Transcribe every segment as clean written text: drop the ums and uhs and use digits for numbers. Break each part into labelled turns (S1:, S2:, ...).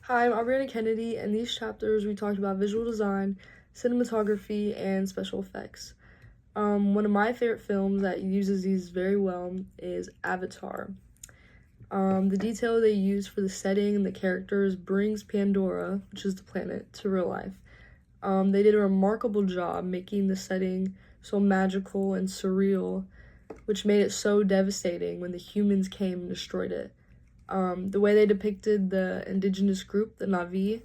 S1: Hi, I'm Aubriana Kennedy, and these chapters we talked about visual design, cinematography, and special effects. One of my favorite films that uses these very well is Avatar. The detail they use for the setting and the characters brings Pandora, which is the planet, to real life. They did a remarkable job making the setting so magical and surreal, which made it so devastating when the humans came and destroyed it. The way they depicted the indigenous group, the Na'vi,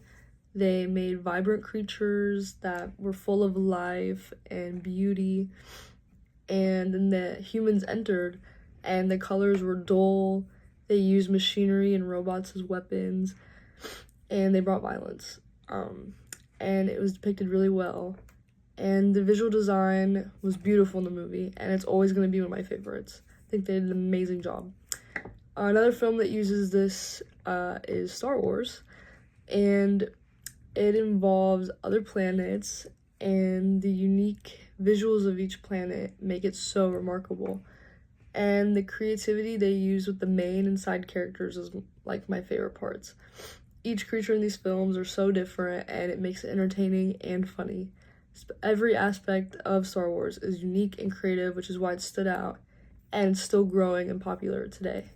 S1: they made vibrant creatures that were full of life and beauty. And then the humans entered, and the colors were dull. They used machinery and robots as weapons, and they brought violence. And it was depicted really well. And the visual design was beautiful in the movie, and it's always going to be one of my favorites. I think they did an amazing job. Another film that uses this is Star Wars, and it involves other planets, and the unique visuals of each planet make it so remarkable. And the creativity they use with the main and side characters is like my favorite parts. Each creature in these films are so different, and it makes it entertaining and funny. Every aspect of Star Wars is unique and creative, which is why it stood out, and it's still growing and popular today.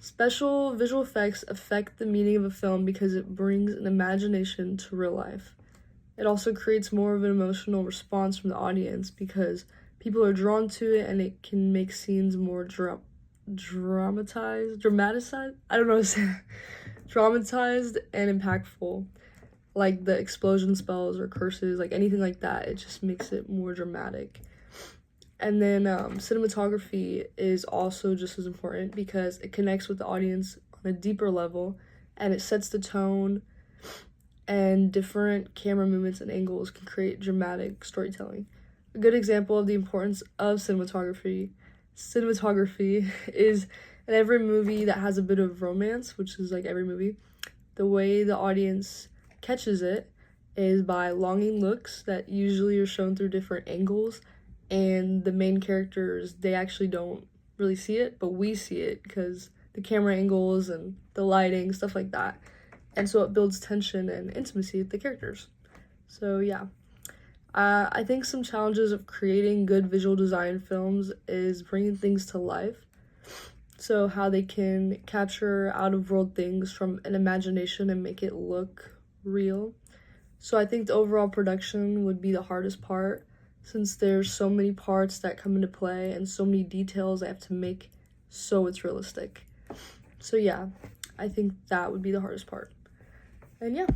S1: Special visual effects affect the meaning of a film because it brings an imagination to real life. It also creates more of an emotional response from the audience because people are drawn to it, and it can make scenes more dramatized, I don't know, dramatized and impactful, like the explosion spells or curses, like anything like that. It just makes it more dramatic. And then cinematography is also just as important because it connects with the audience on a deeper level, and it sets the tone, and different camera movements and angles can create dramatic storytelling. A good example of the importance of cinematography is in every movie that has a bit of romance, which is like every movie, the way the audience catches it is by longing looks that usually are shown through different angles, and the main characters, they actually don't really see it, but we see it because the camera angles and the lighting, stuff like that. And so it builds tension and intimacy with the characters. So yeah. I think some challenges of creating good visual design films is bringing things to life. So how they can capture out-of-world things from an imagination and make it look real. So I think the overall production would be the hardest part, since there's so many parts that come into play and so many details I have to make so it's realistic. So yeah, I think that would be the hardest part. And yeah.